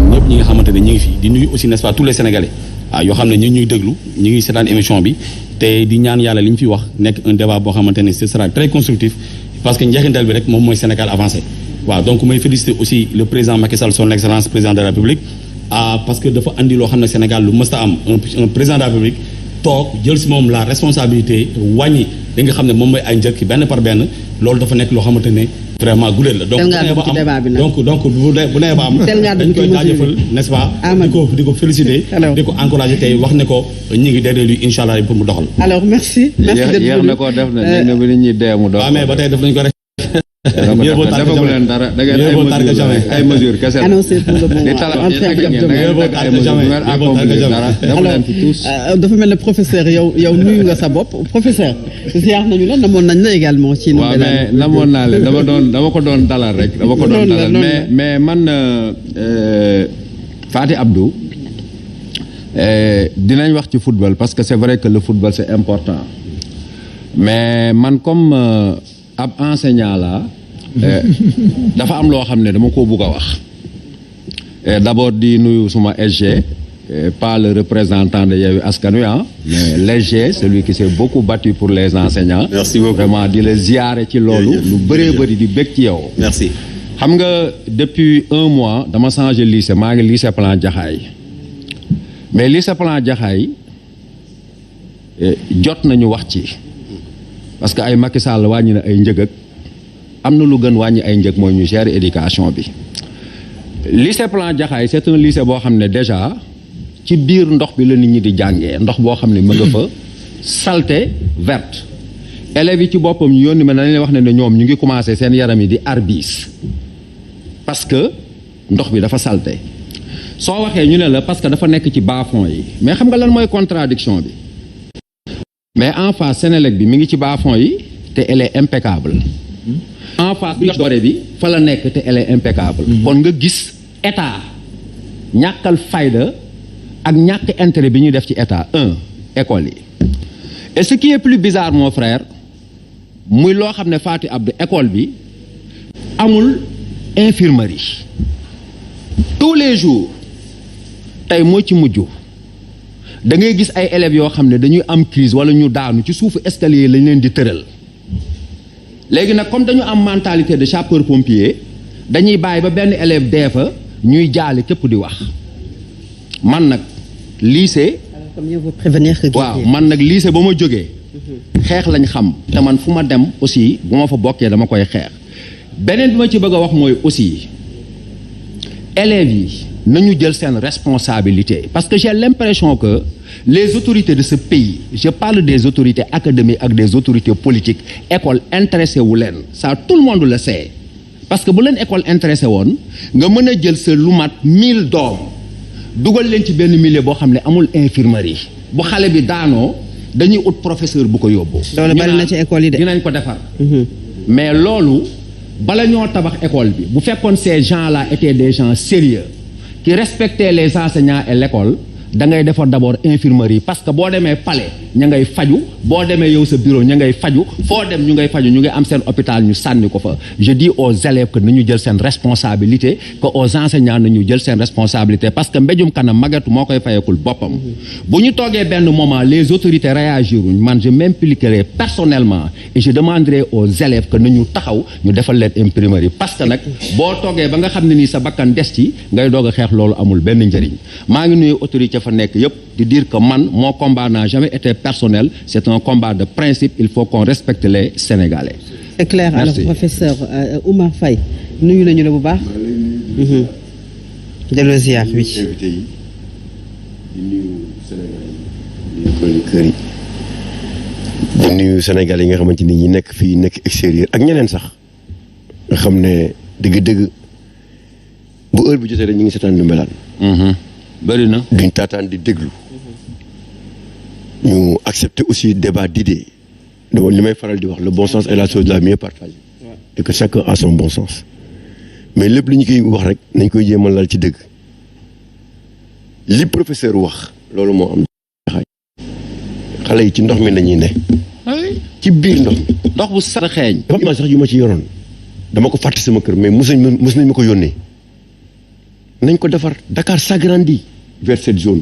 ñëpp ñi nga xamante ne ñu ngi fi di nuyu aussi n'est-ce pas tous les Sénégalais yoo xam ne ñu ñuy déglu ñu ngi seetaan émission bi te di ñaan yàlla li ñu fi wax nekk un débat boo xamante ne ce sera très constructif parce que njeexintal bi rek moom mooy Sénégal avancé waaw donc may féliciter aussi le président Macky Sall son excellence président de la République parce que dafa andi loo xam ne Sénégal lu mësta am un président de la République toog jël si moom la responsabilité wàññi li nga xam ne moom mooy ay njëkk benn par benn loolu dafa nekk loo xamante ne vraiment guléet la donc bu nee ba am dañ koy jaajëfal n'est-ce pas di ko féliciter di ko encourager tey wax ne ko ñi ngi derrière lui incha allah pour mu doxal alors merci yéex na koo def na ne bi nit ñi dee mu dox mais ba tey def nañ ko rek defagu leen dara da ngeen ay mesures kese annoncé pour le moment dafa mel ne professeur yow nuyu nga sa bopp professeur ziar nañu la namoon nañ la également ci waaw mais namoon naa leen dama ko doon dalal rek mais man Faty Abdou dinañ wax ci football parce que c'est vrai que le football c'est important mais man comme ab enseignant la dafa am loo xam ne dama ko bugg a wax d'abord di nuyu suma SG pas le représentant de Yewwi Askan Wi mais l'SG celui qui s'est beaucoup battu pour les enseignants. Merci beaucoup. Vraiment di la ziyaare ci loolu lu bëree bëri di bëgg ci yow. Merci. xam nga depuis 1 mois dama changé lycée maa ngi lycée Plan Jaxaay mais lycée Plan Jaxaay jot nañu wax ci parce que ay Macky Sall wàññi na ay njëg ak am na lu gën wàññi ay njëg mooy ñu gérer éducation bi lycée Plan Jaxaay c'est un lycée boo xam ne déjà ci biir ndox bi la nit ñi di jàngee ndox boo xam ne mën nga fa saleté verte élèves yi ci boppam ñu yónni ma nañ leen wax ne ñoom ñu ngi commencé seen yaram yi di arbis parce que ndox bi dafa saleté soo waxee ñu ne la parce que dafa nekk ci bas-fond yi mais xam nga lan mooy contradiction bi mais en face Sénélec bi mi ngi ci bas-fond yi te elle est impeccable en face bi doore bi fa la nekk te elle est impeccable kon nga gis état ñàkkal fayda ak ñàkk intérêt bi ñuy def ci état école yi et ce qui est plus bizarre mon frère muy loo xam ne Faty Abdou école bi amul infirmerie tous les jours tey moo ci mujj da ngay gis ay élèves yoo xam ne dañuy am crise wala ñu daanu ci suufu escalier lañ leen di tëral léegi nag comme dañu am mentalité de sapeur pompier dañuy bàyyi ba benn élève dee fa ñuy jaale képp di wax man nag lycée waaw man nag lycée ba ma jógee xeex lañ xam te man fu ma dem aussi bu ma fa bokkee dama koy xeex beneen bi ma ci bëgg a wax mooy aussi élèves yi nañu jël seen responsabilité parce que j'ai l'impression que les autorités de ce pays je parle des autorités académiques ak des autorités politiques école intéressé wu leen ça tout le monde le sait parce que bu leen école intéressé woon nga mën a jël sa lu mat 1000 doom dugal leen ci benn milieu boo xam ne amul infirmerie bu xale bi daanoo dañuy ut professeur bu ko yóbbu. loolu bari na ci école yi de. dinañ ko defar. mais loolu bala ñoo tabax école bi bu fekkoon ces gens-là étaient des gens sérieux qui respectaient les enseignants et l'école da ngay defar d'abord infirmerie parce que boo demee palais ña ngay faju boo demee yow sa bureau ña ngay faju foo dem ñu ngay faju ñu ngi am seen hôpital ñu sànni ko fa je dis aux élèves que nañu jël seen responsabilité que aux enseignants nañu jël seen responsabilité parce que mbéjum kanam magetu moo koy fayekul boppam bu ñu toogee benn moment les autorités réagiruñ man je m'impliquerai personnellement et je demanderai aux élèves que nañu taxaw ñu defal leen imprimerie parce que nag boo toogee ba nga xam ne nii sa bakkan des ci ngay doog a xeex loolu amul benn njëriñ maa ngi nuyu autorité fa nekk yëpp di dire que man mon combat n'a jamais été personnel c'est un combat de principe il faut qu'on respecte les Sénégalais. C'est clair. Merci. Alors professeur Oumar Faye nuyu nañu la bu baax. delloo ziar oui. invité yi di nuyu Sénégalais yi di nuyu Sénégalais yi nga xamante ni ñi nekk fii nekk extérieur ak ñeneen sax nga xam ne dëgg-dëgg bu heure bi jotee rek ñu ngi seetaan Ndoumbelane. bëri na duñ taataan di déglu ñu accepter aussi débat d'idées donc li may faral di wax le bon sens est la chose la mieux partagée et que chacun a son bon sens mais lépp li ñu koy wax rek nañ koy jéemal lal ci dëgg li professeur wax loolu moo am xale yi ci ndox mi nañuy ne ci biir ndox mi ndox bu sar xeeñ dafa am sax yu ma ci yoroon dama ko fàtte sama kër mais mos nañ ma ko yónnee nañ ko defar. Dakar s'agrandit vers cette zone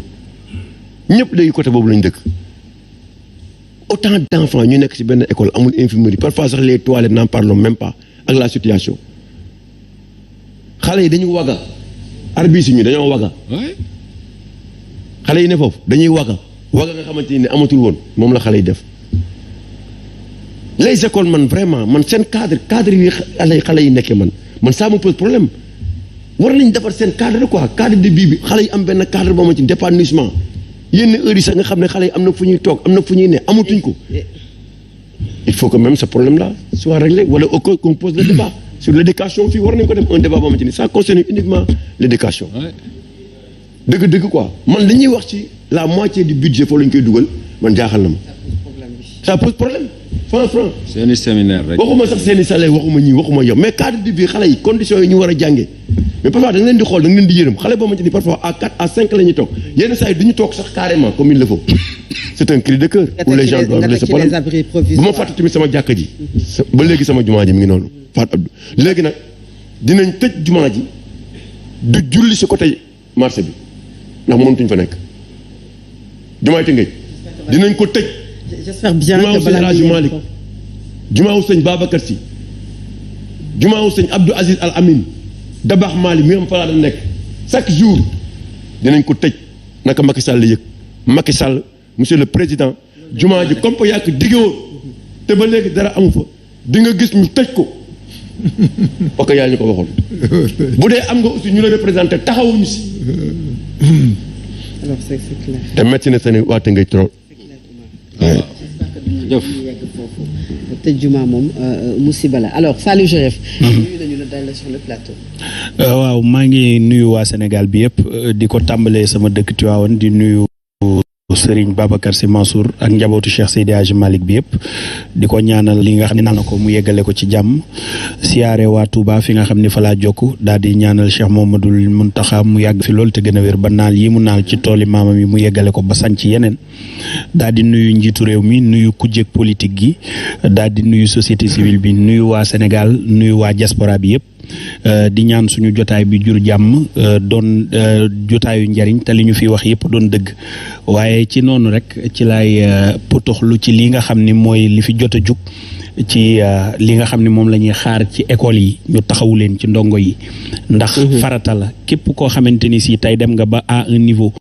ñëpp léegi côté boobu lañ dëkk. Autant d'enfants ñu nekk ci benn école amul infirmerie parfois sax les toilettes n'en parlons même pas ak la situation xale yi dañu waga arbitre ñu dañoo waga xale yi ne foofu dañuy waga nga xamante ni amatul woon moom la xale yi def. Les écoles man vraiment man seen cadre yi xale yi nekkee man ça me pose problème war nañ defar seen cadre quoi cadre de vie bi xale yi am benn cadre boo ma ci d'épanouissement yenn heures yi sax nga xam ne xale yi am na fu ñuy toog am na fu ñuy ne amatuñ ko. Il faut que même ce problème là soit réglé wala qu'on pose le débat sur l'éducation fii war nañ ko def un débat boo ma ci ni ça concerne uniquement l'éducation. dëgg quoi man li ñuy wax ci la moitié du budget foofu lañ koy dugal man jaaxal na ma. ça pose problème. franc. seeni séminaire rek. waxuma sax seeni salaire waxuma yow mais cadre de vie xale yi conditions yi ñu war a jàngee mais parfois da nga leen di xool da nga leen di yërëm xale boo xamante ni parfois à 4 à 5 la ñuy toog yenn saa yi du ñu toog sax carrément comme il le faut c'est un cri de cœur. où les gens doivent laisser problème bu ma fàtte tamit sama jàkka ji. ba léegi sama jumaa ji mi ngi noonu Fatou Abdou léegi nag dinañ tëj jumaa ji du julli si côté marché bi ndax mënatuñ fa nekk jumaa Tëngéej dinañ ko tëj. J'espère bien que balaa Malick jumaa sëñ Babacar Sy jumaa sëñ Abdou Aziz Al Amin Dabax Mali mi am fa laa nekk chaque jour dinañ ko tëj naka Macky Sall yëg Macky Sall monsieur le président jumaa ji comme que yàq diggoon te ba léegi dara amu fa di nga gis ñu tëj ko parce que yaa ñu ko waxoon bu dee am nga aussi ñu la représenté taxawuñu si. Alors c'est clair. te métti na seen waate ngay trop. jëf tëj juma moom musiba la alors Saliou Chérif. nuyu nañu la dalal sur le plateau. waaw maa ngi nuyu waa Sénégal bi yëpp di ko tàmbalee sama dëkk Tivaouane di nuyu Serigne Babacar Sy Mansour ak njabootu Cheikh Seydi Hadji Malick bi yëpp di ko ñaanal li nga xam ne naan na ko mu yeggale ko ci jàmm siyaare waa Touba fi nga xam ne fa laa jokk daal di ñaanal Cheikh Mouhamadoul Mountakha mu yàgg fi loolu te gën a wér ba naal yi mu naal ci tooli maamam yi mu yeggale ko ba sanc yeneen daal di nuyu njiitu réew mi nuyu kujjeeg politique gi daal di nuyu société civile bi nuyu waa Sénégal nuyu waa diaspora bi yëpp di ñaan suñu jotaay bi jur jàmm doon jotaayu njariñ te li ñu fi wax yëpp doon dëgg waaye ci noonu rek ci lay potoxlu ci li nga xam ni mooy li fi jot a jug ci li nga xam ne moom la ñuy xaar ci école yi ñu taxawu leen ci ndongo yi ndax farata la képp koo xamante ni si tey dem nga ba à un niveau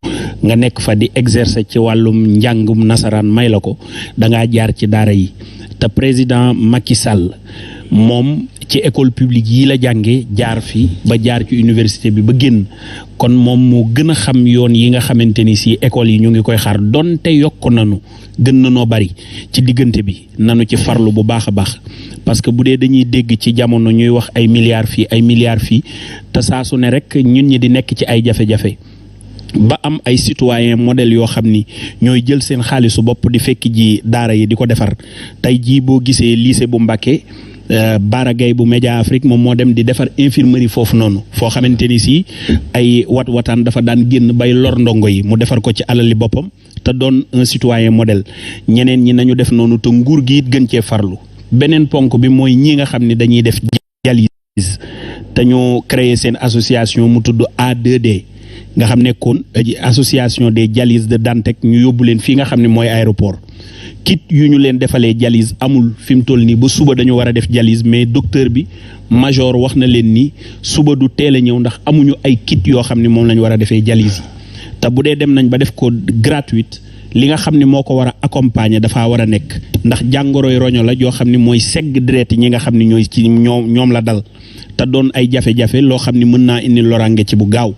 nga nekk fa di exercer ci wàllum njàngum nasaraan may la ko da ngaa jaar ci daara yi te président Macky Sall moom ci école publique yi la jànge jaar fi ba jaar ci université bi ba génn kon moom moo gën a xam yoon yi nga xamante ni si école yi ñu ngi koy xaar donte yokk nanu gën na noo bari ci diggante bi nanu ci farlu bu baax a baax parce que bu dee dañuy dégg ci jamono ñuy wax ay milliards fii te saa su ne rek ñun ñi di nekk ci ay jafe-jafe ba am ay citoyen modèle yoo xam ni ñooy jël seen xaalisu bopp di fekk ji daara yi di ko defar tey jii boo gisee lycée bu Mbacké Bara Gaye bu Média Afrique moom moo dem di defar infirmerie foofu noonu foo xamante ni si ay wataan dafa daan génn bay lor ndongo yi mu defar ko ci alali boppam te doon un citoyen modèle ñeneen ñi nañu def noonu te nguur gi it gën cee farlu beneen ponk bi mooy ñi nga xam ne dañuy def dialyse te ñu créer seen association mu tudd A2D nga xam ne kon association des dialyses de Dantec ñu yóbbu leen fii nga xam ne mooy aéroport kit yu ñu leen defalee dialyse amul fi mu toll nii ba suba dañu war a def dialyse mais docteur bi major wax na leen ni suba du teel a ñëw ndax amuñu ay kit yoo xam ne moom la ñu war a defee dialyse yi te bu dee dem nañ ba def ko gratuite li nga xam ne moo ko war a accompagner dafaa war a nekk ndax jàngoroy roño la joo xam ne mooy segg deret ñi nga xam ne ñooy ci ñoom la dal te doon ay jafe-jafe loo xam ne mën naa indi lorange ci bu gaaw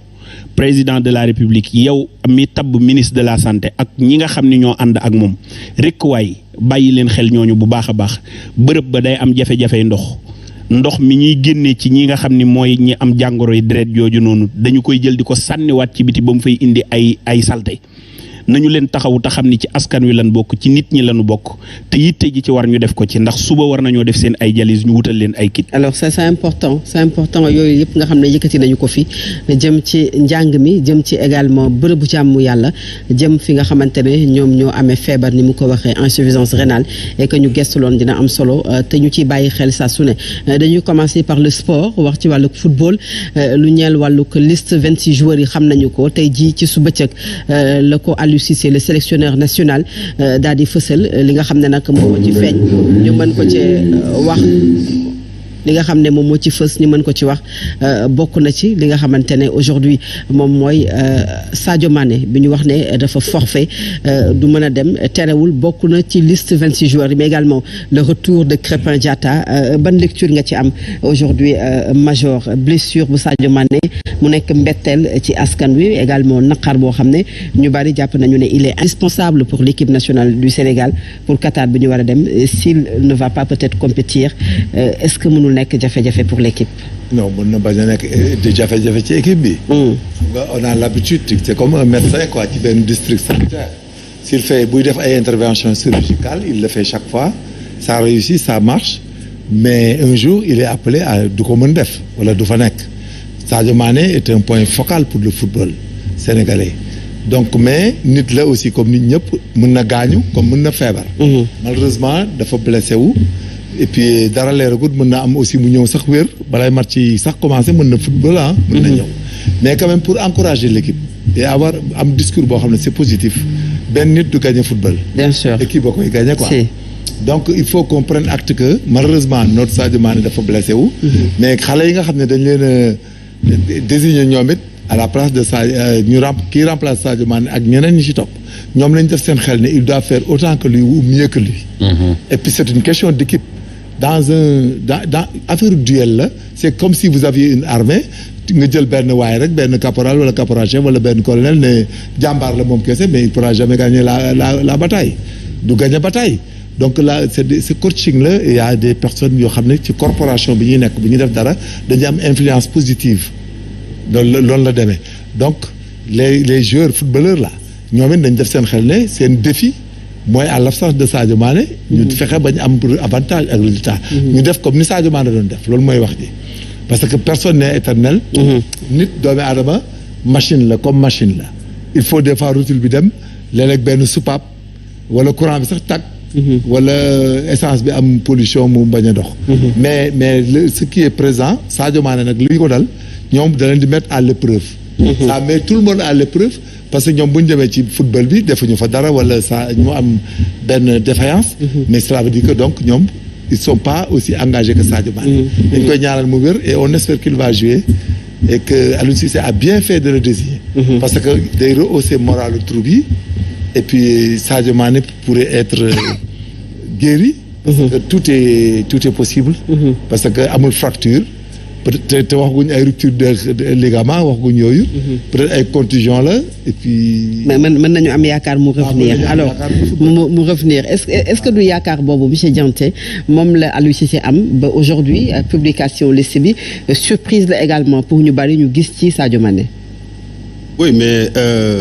président de la république yow mi tabb ministre de la santé ak ñi nga xam ne ñoo ànd ak moom rek waay bàyyi leen xel ñooñu bu baax a baax bërëb ba day am jafe-jafey ndox mi ñuy génnee ci ñi nga xam ni mooy ñi am jàngoro yi deret jooju noonu dañu koy jël di ko sànniwaat ci biti ba mu fay indi ay salte nañu leen taxawu te xam ni ci askan wi lan bokk ci nit ñi lañu bokk te yitte ji ci war ñu def ko ci ndax suba war nañoo def seen ay dialyse ñu wutal leen ay kit. alors ça c'est important yooyu yëpp nga xam ne yëkkati nañu ko fi jëm ci njàng mi jëm ci également bërëbu jàmmu yàlla jëm fi nga xamante ne ñoom ñoo amee feebar ni mu ko waxee insuffisance rénale et que ñu gestuloon dina am solo te ñu ciy bàyyi xel saa su ne dañuy commencer par le sport wax ci wàllu football lu ñeel wàllu liste 26 joueurs yi xam nañu ko tey jii ci su bëccëg la ko Aliou Cissé le sélectionneur national daal di fësal li nga xam ne nag moo ci feeñ ñu mën ko ci wax li nga xam ne moom moo ci fës ñu mën ko ci wax bokk na ci li nga xamante ne aujourd'hui moom mooy Sadio Mané bi ñu wax ne dafa forfait du mën a dem terewul bokk na ci liste 26 joueurs mais également le retour de Crépin Diatta ban lecture nga ci am aujourd'hui major blessure bu Sadio Mané mu nekk mbetteel ci askan wi également naqar boo xam ne ñu bari jàpp nañu ne il est indispensable pour l'équipe nationale du Sénégal pour Qatar bi ñu war a dem s'il ne va pas peut-être compétir est-ce que mënul nekk jafe-jafe pour l'équipe. Non, mën na bañ a nekk jafe-jafe ci équipe bi. On a l'habitude c'est comme un médecin quoi ci benn district sanitaire. S'il fait buy def ay interventions chirurgicales il le fait chaque fois ça réussit ça marche mais un jour il est appelé à du ko mën def wala du fa nekk. Sadio Mané est un point focal pour le football sénégalais donc mais nit la aussi comme nit ñëpp mën na gaañu comme mën na feebar. Malheureusement dafa blessé wu. Et puis dara leeragut mën na am aussi mu ñëw sax wér balay match yi sax commencé mën na football mën na ñëw mais quand même pour encourager l'équipe et avoir am discours boo xam ne c'est positif benn nit du gagner football. Bien sûr équipe ba koy gagner quoi. Donc il faut qu'on prenne acte que malheureusement notre Sadio Mané dafa blessé wu. Mais xale yi nga xam ne dañ leen a désigner ñoom it à la place de Sadio kii remplace Sadio Mané ak ñeneen ñi ci topp ñoom lañ def seen xel ne il doit faire autant que lui ou mieux que lui. Et puis c'est une question d'équipe. Dans affaire duel la c'est comme si vous aviez une armée nga jël benn waaye rek benn caporal wala caporal chef wala benn colonel ne jàmbaar la moom kese mais il pourra jamais gagner la bataille du gagner bataille donc là c'est coaching la il y a des personnes yoo xam ne ci corporation bi ñuy nekk bu ñuy def dara dañuy am influence positive loolu la demee donc les joueurs footballeurs là ñoom it dañ def seen xel ne seen défi mooy à l'absence de Sadio Mané ñu fexe ba ñu am avantage ak résultat ñu def comme ni Sadio Mané doon def loolu mooy wax ji parce que personne n'est éternel nit doomi aadama machine la comme machine la il faut des fois routine bi dem léeg-léeg benn soupape wala courant bi sax tàkk wala essence bi am pollution mu bañ a dox mais ce qui est présent Sadio Mané nag li ko dal ñoom da leen di mettre à l'épreuve ça met tout le monde à l'épreuve parce que ñoom bu ñu demee ci football bi defuñu fa dara wala ça ñu am benn défaillance mais cela veut dire que donc ñoom ils sont pas aussi engagés que Sadio Mané dañ koy ñaanal mu wér et on espère qu'il va jouer et que Aliou Cissé a bien fait de le désigner parce que day rehausser moralu troupe yi et puis Sadio Mané pourrait être guéri parce que tout est possible parce que amul fracture peut-être te waxaguñ ay rupture de ligament waxaguñ yooyu peut-être ay contusion la et puis mais mën nañu am yaakaar mu revenir alors mu revenir est-ce que du yaakaar boobu monsieur Dianté moom la Aliou Cissé am ba aujourd'hui publication liste bi surprise la également pour ñu bari ñu gis ci Sadio Mané. Oui mais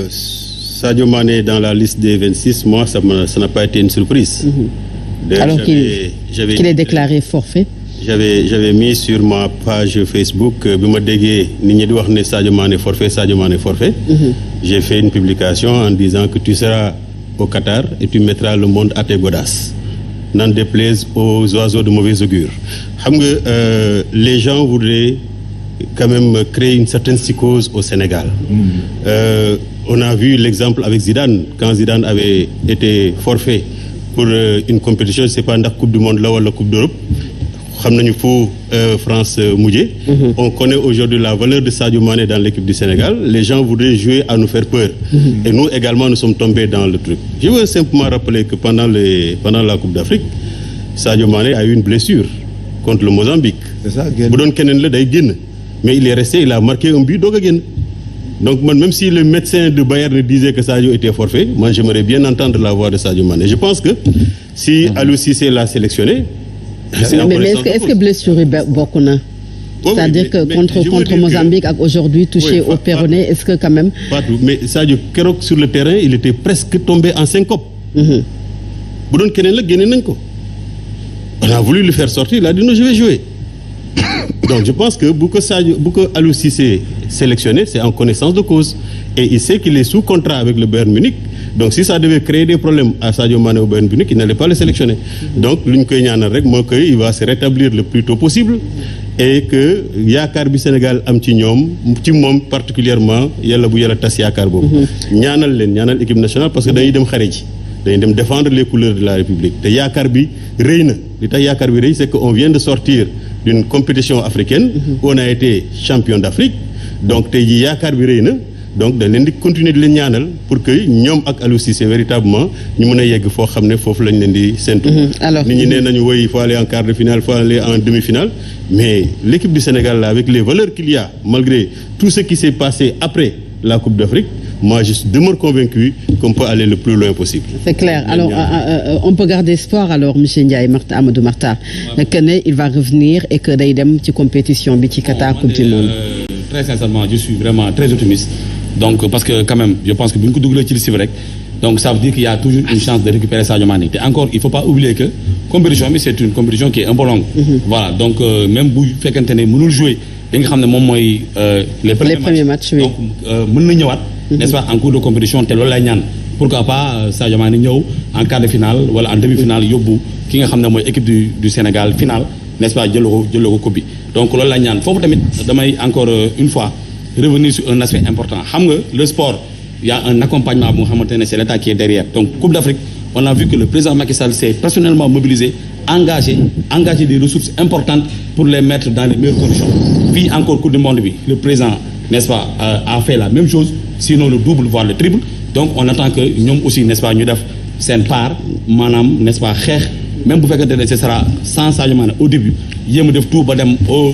Sadio Mané dans la liste des 26 moi ça n'a pas été une surprise. Alors qu'il est déclaré forfait. J'avais mis sur ma page Facebook bi ma déggee nit ñi di wax ne Sadio Mané forfait j'ai fait une publication en disant que tu seras au Qatar et tu mettras le monde à tes godasses n'en déplaise aux oiseaux de mauvais augure xam nga les gens voudraient quand même créer une certaine psychose au Sénégal on a vu l'exemple avec Zidane quand Zidane avait été forfait pour une compétition je sais pas ndax coupe du monde la wala coupe d'Europe xam nañu fu France mujjee. On connaît aujourd'hui la valeur de Sadio Mané dans l'équipe du Sénégal. Les gens voudraient jouer à nous faire peur. Et nous également nous sommes tombés dans le truc. Je veux simplement rappeler que pendant la Coupe d'Afrique, Sadio Mané a eu une blessure contre le Mozambique. C'est ça, bu doon keneen la day génn mais il est resté, il a marqué un but doog a génn. Donc même si le médecin de Bayern disait que Sadio était forfait, moi j'aimerais bien entendre la voix de Sadio Mané. Je pense que si Aliou Cissé l'a sélectionné. Mais est-ce que blessure yi bokk na. C'est-à-dire que contre Mozambique ak aujourd'hui touché au péroné, est-ce que quand même partout mais Sadio keroog sur le terrain il était presque tombé en syncope. bu doon keneen la génne nañ ko. on a voulu le faire sortir il a dit non je vais jouer. Donc je pense que bu ko Aliou Cissé sélectionné c'est en connaissance de cause et il sait qu'il est sous contrat avec le Bayern Munich donc si ça devait créer des problèmes à Sadio Mané au Bayern Munich il n'allait pas le sélectionner. Donc lu ñu koy ñaanal rek moo koy il va se rétablir le plus tôt possible et que yaakaar bi Sénégal am ci ñoom ci moom particulièrement yàlla bu yàlla tas yaakaar boobu. ñaanal équipe nationale parce que dañuy dem xare ji dañuy dem défendre les couleurs de la République te yaakaar bi rëy na li tax yaakaar bi rëy c'est que on vient de sortir d'une compétition africaine où on a été champion d'Afrique donc tey jii yaakaar bi rëy na donc dañ leen di continuer di leen ñaanal pour que ñoom ak Aliou Cissé véritablement ñu mën a yegg foo xam ne foofu lañ leen di séntu. nit ñi nee nañu woy il faut aller en quart de finale il faut aller en demi-finale mais l'équipe du Sénégal là avec les valeurs qu'il y a malgré tout ce qui s'est passé après la Coupe d'Afrique moi je demeure convaincu qu'on peut aller le plus loin possible. C'est clair. Alors on peut garder espoir alors monsieur Ndiaye Amadou Makhtar que ne il va revenir et que day dem ci compétition bi ci Qatar Coupe du Monde. Très sincèrement je suis vraiment très optimiste donc parce que quand même je pense que bu ñu ko dugalee ci liste bi rek donc ça veut dire qu'il y a toujours une chance de récupérer Sadio Mané te encore il faut pas oublier que compétition bi c'est une compétition qui est un peu longue. Voilà donc même bu fekkente ne mënul jouer li nga xam ne moom mooy les premiers matchs donc mën na ñëwaat. N'est-ce pas en cours de compétition te loolu lay ñaan pourquoi pas Sadio Mané ñëw en quart de finale wala en demi-finale yóbbu ki nga xam ne mooy équipe du Sénégal finale n'est-ce pas jëloo ko coupe bi donc loolu lay ñaan foofu tamit damay encore une fois revenir sur un aspect important xam nga le sport il y a un accompagnement bu nga xamante ne c'est l'État qui est derrière donc Coupe d'Afrique on a vu que le président Macky Sall s'est personnellement mobilisé engagé des ressources importantes pour les mettre dans les meilleures conditions fii encore Coupe du Monde bi le président n'est-ce pas a fait la même chose sinon le double voire le triple donc on attend que ñoom aussi n'est-ce pas ñu def seen part maanaam n'est-ce pas xeex même bu fekkente ne ce sera sans Sadio Mané au début yéem a def tout ba dem au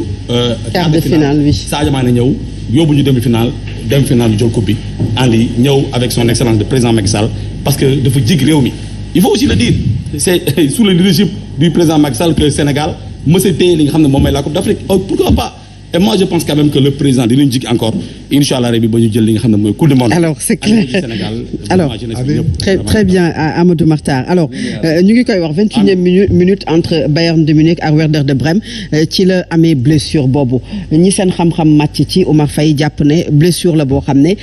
quart de finale oui Sadio Mané ñëw yóbbu ñu demi-finale ñu jël coupe bi andi ñëw avec son excellence de président Macky Sall parce que dafa jig réew mi il faut aussi le dire c'est sous le leadership du président Macky Sall que le Sénégal mësa téye li nga xam ne moom mooy la Coupe d'Afrique pourquoi pas. Et moi je pense quand même que le président dinañ jig encore inchallah rabbi ba ñu jël li nga xam ne mooy Coupe du Monde. Alors c'est clair alors très bien Amadou Makhtar alors ñu ngi koy wax 21e minute entre Bayern de Munich ak Werder de Brême ci la amee blessure boobu ñi seen xam-xam màcc ci Omar Faye jàpp ne blessure la boo xam ne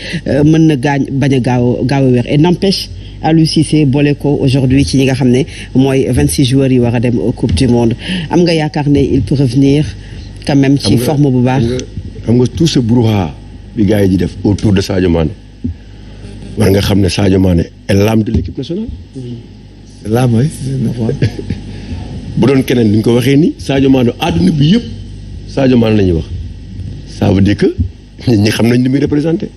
mën na bañ a gaaw a wér et n'empêche Aliou Cissé boole ko aujourd'hui ci ñi nga xam ne mooy 26 joueurs yi war a dem au Coupe du Monde am nga yaakaar ne il peut revenir quand même ci forme bu baax. xam nga tout ce brouhaha bi gars yi di def autour de Sadio Mané war nga xam ne Sadio Mané est l'âme de l'équipe nationale. l'âme oui. bu doon keneen duñ ko waxee ni Sadio Mané àdduna bi yëpp Sadio Mané la ñuy wax ça veut dire que nit ñi xam nañ li muy représenté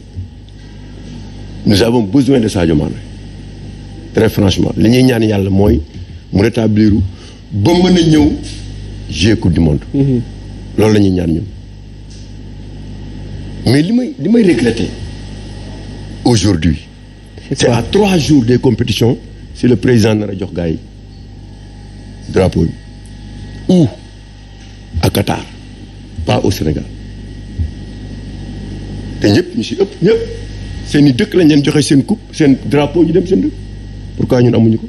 nous avons besoin de Sadio Mané très franchement li ñuy ñaan yàlla mooy mu rétablir ba mën a ñëw jouer Coupe du Monde. loolu la ñuy ñaan ñun mais li may regretter aujourd'hui c'est à 3 jours des compétitions si le président nar a jox gars yi drapeau bi ou à Qatar pas au Sénégal te ñëpp ñu si ëpp ñëpp seen i dëkk lañ leen joxe seen coupe seen drapeau ñu dem seen dëkk pourquoi ñun amuñu ko.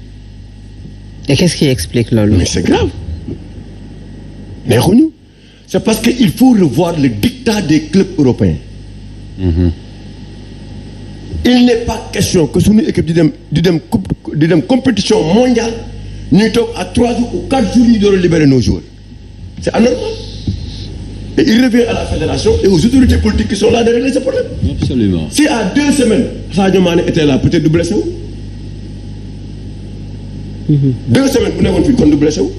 et qu'est-ce qui explique loolu. mais c'est grave neexuñu. C'est parce qu'il faut revoir le dictat des clubs européens. Il n'est pas question que suñu équipe di dem compétition mondiale ñuy toog à 3 jours ou 4 jours ñu door a libérer nos joueurs. C'est anormal. Et il revient à la fédération et aux autorités politiques qui sont là de régler ce problème. Absolument. Si à 2 semaines Sadio Mané était là peut-être du blessé wu. 2 semaines bu nekkoon fii kon du blessé wu.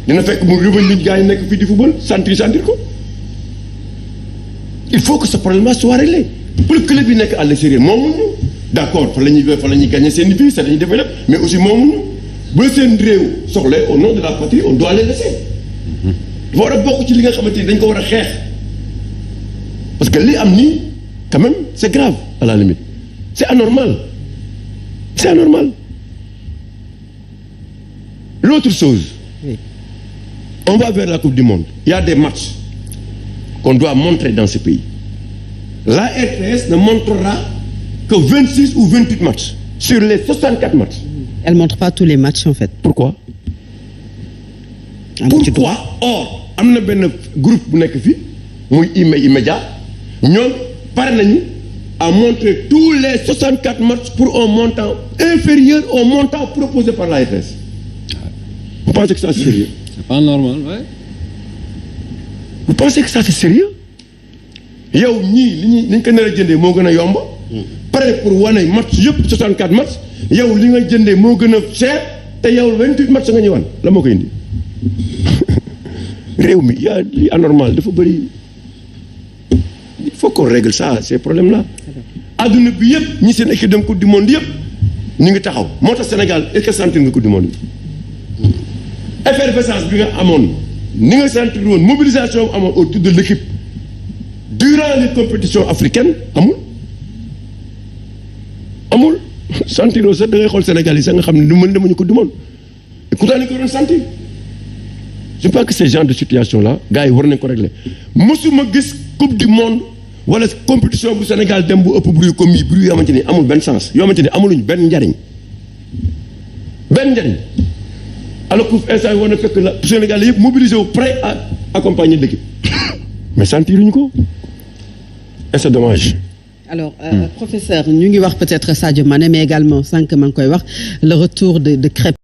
dina fekk mu revenir gars yi nekk fii di football sentir ko il faut que ce problème-là soit réglé pour que club yi nekk à l'extérieur moomuñu d'accord fa la ñuy gagner seen vie ça dañuy développer mais aussi moomuñu ba seen réew soxla au nom de la patrie on doit les laisser dafa war a bokk ci li nga xamante ni dañ ko war a xeex parce que li am nii quand même c'est grave à la limite c'est anormal l'autre chose. Oui. On va vers la Coupe du Monde. Il y a des matchs qu'on doit montrer dans ce pays. La RTS ne montrera que 26 ou 28 matchs sur les 64 matchs. Elle ne montre pas tous les matchs en fait. Pourquoi? Pourquoi? Or, am na benn groupe bu nekk fii muy immédiat ñoom pare nañu à montrer tous les 64 matchs pour un montant inférieur au montant proposé par la RTS. Vous pensez que ça c'est sérieux? C'est pas normal, ouais. Vous pensez que ça c'est sérieux? yow ñii li ñu ko nar a jëndee moo gën a yomb. pare pour wane match yëpp 64 match yow li nga jëndee moo gën a cher te yow 28 match nga ñu wan la moo koy indi réew mi yaa li anormal dafa bëri. Il faut qu'on règle ça ces problèmes là. adduna bi yëpp ñi seen équipe dem coupe du monde yëpp ñu ngi taxaw moo tax Sénégal est-ce que sentir nga coupe du monde bi. effervescence bi nga amoon ni nga sentir woon mobilisation amoon autour de l'équipe durant les compétitions africaines amul sentiroo sax da ngay xool Sénégal yi sax nga xam ne lu mën demañu ko du monde et pourtant ni ko doon sentir. Je pense que ce genre de situation là gars yi war nañ ko régler mosuma gis coupe du monde wala compétition bu Sénégal dem bu ëpp bruit comme yi bruit yoo xamante ni amul benn sens yoo xamante ni amuluñ benn njariñ alors que instant yi war na fekk la Sénégal yëpp mobilisé wu prêt à accompagner l'équipe mais sentiruñu ko et c'est dommage. Alors professeur ñu ngi wax peut-être Sadio Mané mais également sànq maa ngi koy wax le retour de Crépin